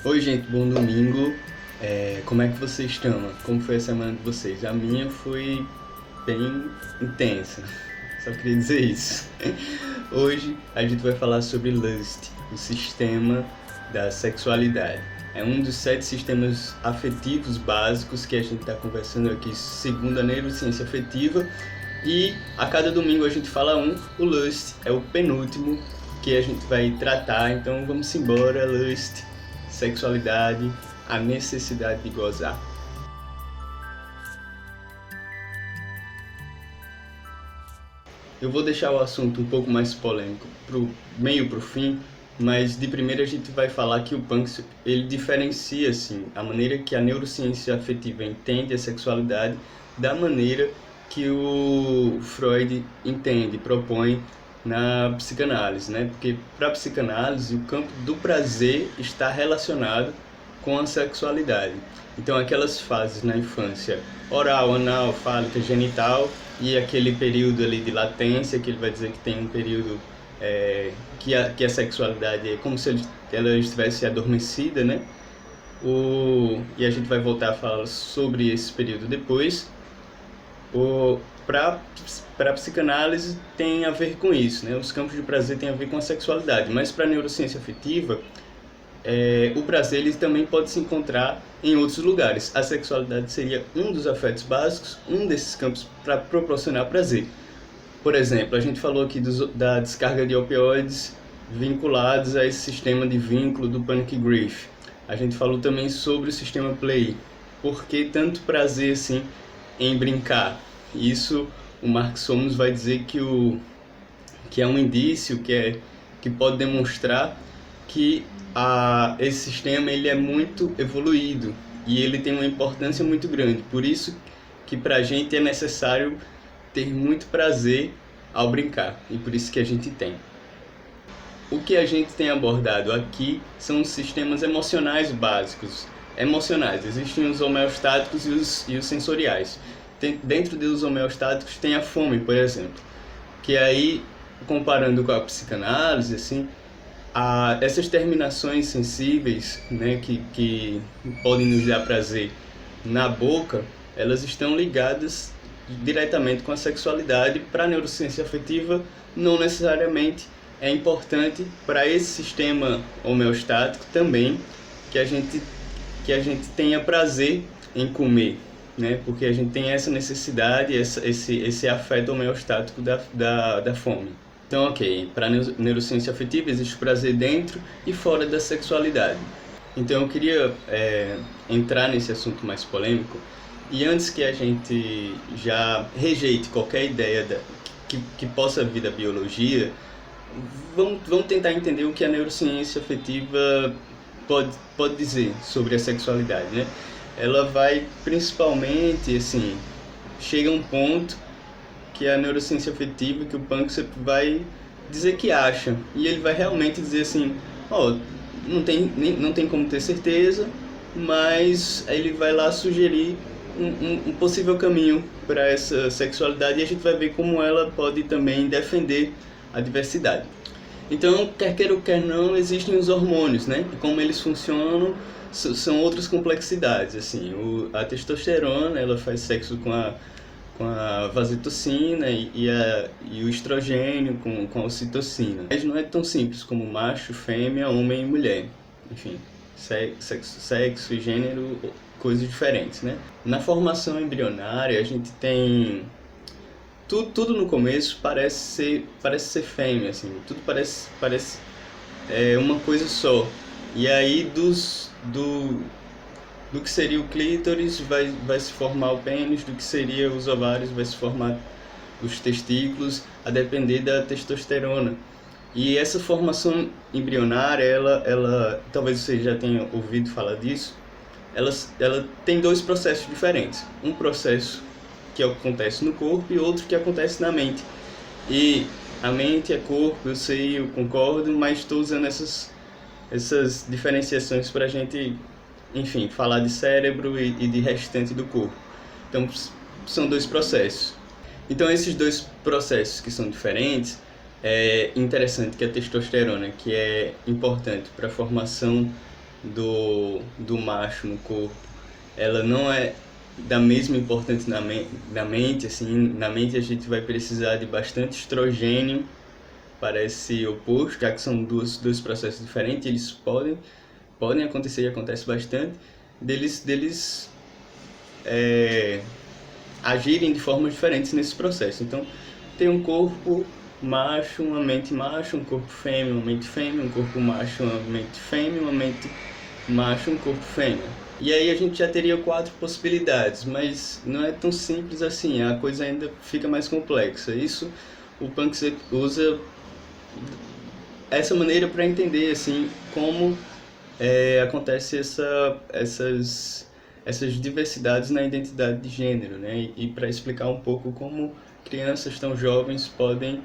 Oi, gente, bom domingo. Como é que vocês estão? Como foi a semana de vocês? A minha foi bem intensa, só queria dizer isso. Hoje a gente vai falar sobre Lust, o sistema da sexualidade. É um dos 7 sistemas afetivos básicos que a gente está conversando aqui segundo a neurociência afetiva. E a cada domingo a gente fala um. O Lust é o penúltimo que a gente vai tratar, então vamos embora. Lust, sexualidade, a necessidade de gozar. Eu vou deixar o assunto um pouco mais polêmico pro fim, mas de primeira a gente vai falar que o Punks ele diferencia assim a maneira que a neurociência afetiva entende a sexualidade da maneira que o Freud entende, propõe na psicanálise, né? Porque para a psicanálise o campo do prazer está relacionado com a sexualidade. Então aquelas fases na infância, oral, anal, fálica, genital, e aquele período ali de latência, que ele vai dizer que tem um período que a sexualidade é como se ela estivesse adormecida, né? E a gente vai voltar a falar sobre esse período depois. Para a psicanálise tem a ver com isso, né? Os campos de prazer têm a ver com a sexualidade, mas para a neurociência afetiva, o prazer ele também pode se encontrar em outros lugares. A sexualidade seria um dos afetos básicos, um desses campos para proporcionar prazer. Por exemplo, a gente falou aqui da descarga de opioides vinculados a esse sistema de vínculo do panic grief. A gente falou também sobre o sistema play. Por que tanto prazer assim em brincar? Isso o Mark Solms vai dizer que é um indício, que pode demonstrar que esse sistema ele é muito evoluído e ele tem uma importância muito grande. Por isso que para a gente é necessário ter muito prazer ao brincar, e por isso que a gente tem. O que a gente tem abordado aqui são os sistemas emocionais básicos. Emocionais, existem os homeostáticos e os sensoriais. Dentro dos homeostáticos tem a fome, por exemplo, que aí, comparando com a psicanálise, assim, essas terminações sensíveis, né, que podem nos dar prazer na boca, elas estão ligadas diretamente com a sexualidade. Para a neurociência afetiva, não necessariamente. É importante para esse sistema homeostático também que a gente tenha prazer em comer, né? Porque a gente tem essa necessidade, esse afeto homeostático da fome. Então, ok, para a neurociência afetiva existe prazer dentro e fora da sexualidade. Então eu queria entrar nesse assunto mais polêmico, e antes que a gente já rejeite qualquer ideia que possa vir da biologia, vamos tentar entender o que a neurociência afetiva pode dizer sobre a sexualidade, né? Ela vai principalmente, assim, chega a um ponto que a neurociência afetiva, que o Punks vai dizer que acha, e ele vai realmente dizer assim, não tem como ter certeza, mas ele vai lá sugerir um possível caminho para essa sexualidade, e a gente vai ver como ela pode também defender a diversidade. Então, quer queira ou quer não, existem os hormônios, né? E como eles funcionam são outras complexidades, assim. A testosterona, ela faz sexo com a vasectomina e o estrogênio com a ocitocina. Mas não é tão simples como macho, fêmea, homem e mulher. Enfim, sexo e gênero, coisas diferentes, né? Na formação embrionária, a gente tem tudo no começo parece ser fêmea, assim, tudo parece uma coisa só. E aí do que seria o clítoris vai se formar o pênis, do que seria os ovários vai se formar os testículos, a depender da testosterona. E essa formação embrionária, ela talvez você já tenha ouvido falar disso, ela tem 2 processos diferentes. Um processo que acontece no corpo e outro que acontece na mente. E a mente é corpo, eu sei, eu concordo, mas estou usando essas diferenciações para a gente, enfim, falar de cérebro e de restante do corpo. Então, são 2 processos. Então, esses 2 processos que são diferentes, é interessante que a testosterona, que é importante para a formação do macho no corpo, ela não é da mesma importância na mente, assim, na mente a gente vai precisar de bastante estrogênio para esse oposto, já que são dois processos diferentes, eles podem acontecer e acontece bastante, deles agirem de formas diferentes nesse processo. Então, tem um corpo macho, uma mente macho, um corpo fêmea, uma mente fêmea, um corpo macho, uma mente fêmea, uma mente macho, um corpo fêmea. E aí a gente já teria 4 possibilidades, mas não é tão simples assim, a coisa ainda fica mais complexa. Isso o Panksepp usa essa maneira para entender assim como acontece essas diversidades na identidade de gênero, né? E para explicar um pouco como crianças tão jovens podem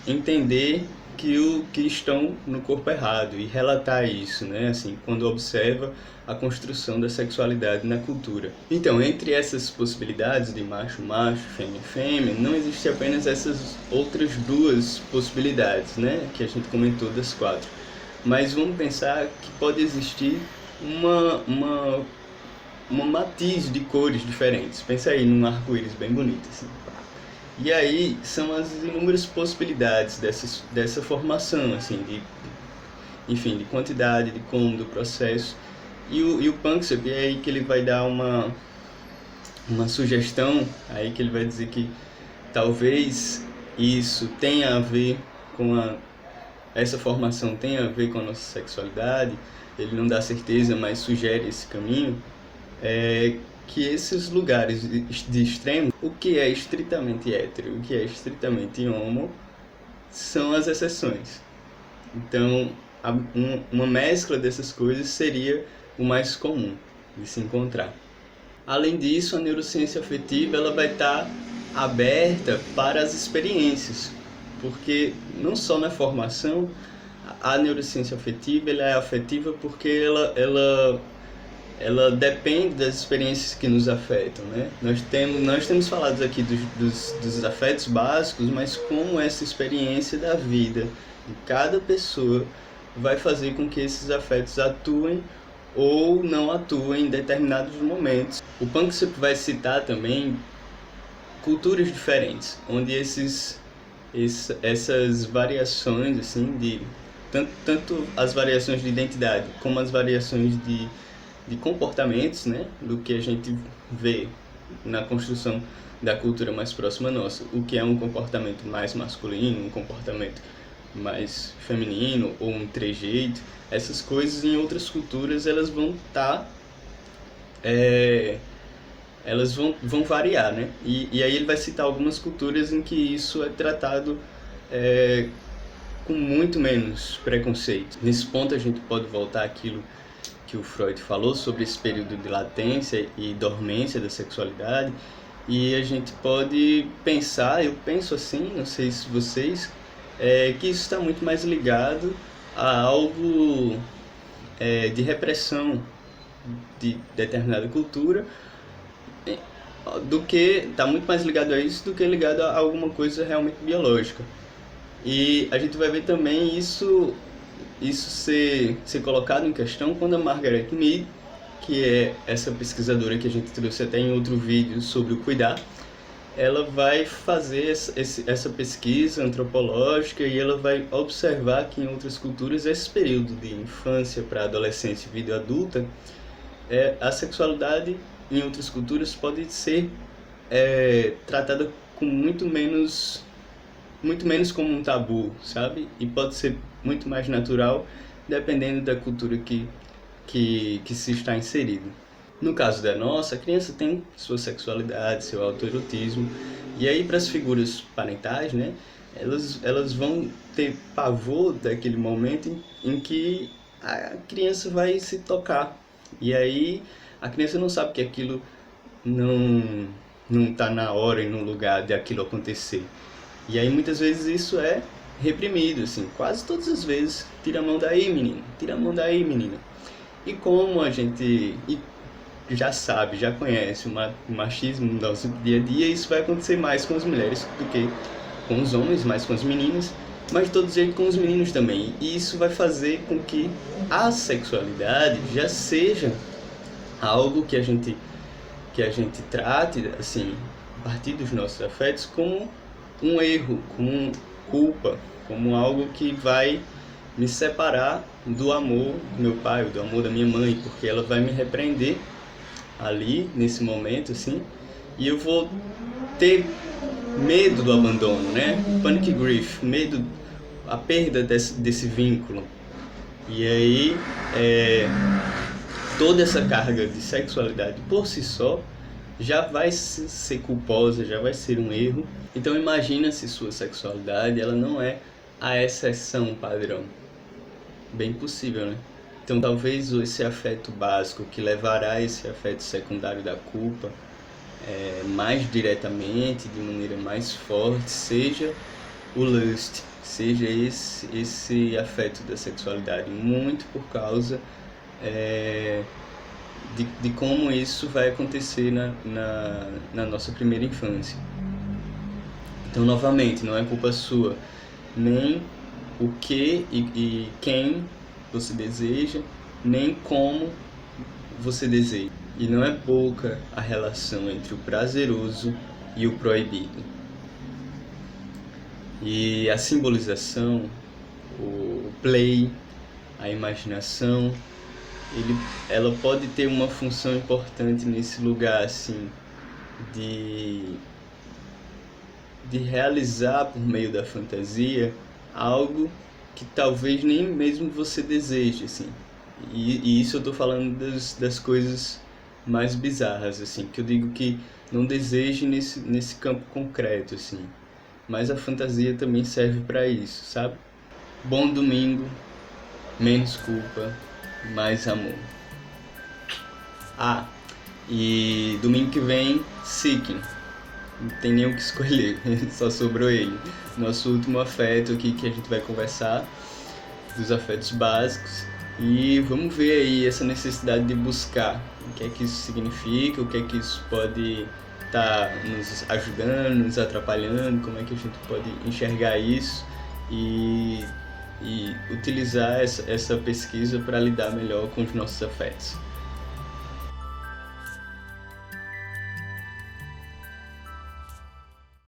entender que estão no corpo errado e relatar isso, né? Assim, quando observa a construção da sexualidade na cultura. Então, entre essas possibilidades de macho-macho, fêmea-fêmea, não existe apenas essas outras 2 possibilidades, né? Que a gente comentou das 4. Mas vamos pensar que pode existir uma matiz de cores diferentes. Pensa aí num arco-íris bem bonito, assim. E aí são as inúmeras possibilidades dessa formação, assim, enfim, de quantidade, de como, do processo. E o Panksepp é aí que ele vai dar uma sugestão, aí que ele vai dizer que talvez isso tenha a ver com essa formação tenha a ver com a nossa sexualidade. Ele não dá certeza, mas sugere esse caminho. Que esses lugares de extremo, o que é estritamente hétero, o que é estritamente homo, são as exceções. Então, uma mescla dessas coisas seria o mais comum de se encontrar. Além disso, a neurociência afetiva ela vai estar aberta para as experiências, porque não só na formação, a neurociência afetiva ela é afetiva porque ela depende das experiências que nos afetam, né? Nós temos falado aqui dos afetos básicos, mas como essa experiência da vida de cada pessoa vai fazer com que esses afetos atuem ou não atuem em determinados momentos. O Panksepp vai citar também culturas diferentes, onde essas variações, assim, tanto as variações de identidade como as variações de comportamentos, né, do que a gente vê na construção da cultura mais próxima nossa, o que é um comportamento mais masculino, um comportamento mais feminino ou um trejeito, essas coisas em outras culturas elas vão estar elas vão variar, né? E aí ele vai citar algumas culturas em que isso é tratado com muito menos preconceito. Nesse ponto a gente pode voltar àquilo que o Freud falou sobre esse período de latência e dormência da sexualidade, e a gente pode pensar, eu penso assim, não sei se vocês, que isso está muito mais ligado a algo de repressão de determinada cultura, do que está muito mais ligado a isso do que ligado a alguma coisa realmente biológica. E a gente vai ver também isso ser colocado em questão quando a Margaret Mead, que é essa pesquisadora que a gente trouxe até em outro vídeo sobre o cuidar, ela vai fazer essa pesquisa antropológica e ela vai observar que em outras culturas esse período de infância para adolescência e vida adulta, a sexualidade em outras culturas pode ser tratada com muito menos como um tabu, sabe? E pode ser muito mais natural, dependendo da cultura que se está inserido. No caso da nossa, a criança tem sua sexualidade, seu autoerotismo, e aí para as figuras parentais, né, elas vão ter pavor daquele momento em que a criança vai se tocar. E aí a criança não sabe que aquilo não está na hora e no lugar de aquilo acontecer. E aí muitas vezes isso é reprimido, assim, quase todas as vezes. Tira a mão daí, menino, tira a mão daí, menina. E como a gente já sabe, já conhece o machismo no nosso dia a dia, isso vai acontecer mais com as mulheres do que com os homens, mais com as meninas. mas de todo jeito com os meninos também. E isso vai fazer com que a sexualidade já seja algo que a gente trate, assim, a partir dos nossos afetos, como um erro, como culpa, como algo que vai me separar do amor do meu pai, do amor da minha mãe, porque ela vai me repreender ali, nesse momento, assim, e eu vou ter medo do abandono, né? Panic grief, medo, a perda desse vínculo. E aí, toda essa carga de sexualidade por si só já vai ser culposa, já vai ser um erro. Então imagina se sua sexualidade ela não é a exceção padrão. Bem possível, né? Então talvez esse afeto básico que levará a esse afeto secundário da culpa mais diretamente, de maneira mais forte, seja o lust, seja esse afeto da sexualidade, muito por causa de como isso vai acontecer na nossa primeira infância. Então, novamente, não é culpa sua, nem o que e quem você deseja, nem como você deseja. E não é pouca a relação entre o prazeroso e o proibido. E a simbolização, o play, a imaginação, ela pode ter uma função importante nesse lugar, assim, de realizar por meio da fantasia algo que talvez nem mesmo você deseje, assim. E isso eu tô falando das coisas mais bizarras, assim, que eu digo que não deseje nesse campo concreto, assim. Mas a fantasia também serve para isso, sabe? Bom domingo, menos culpa, mais amor. E domingo que vem, Seeking. Não tem nem o que escolher, só sobrou ele. Nosso último afeto aqui que a gente vai conversar, dos afetos básicos. E vamos ver aí essa necessidade de buscar o que é que isso significa, o que é que isso pode estar nos ajudando, nos atrapalhando, como é que a gente pode enxergar isso e utilizar essa pesquisa para lidar melhor com os nossos afetos.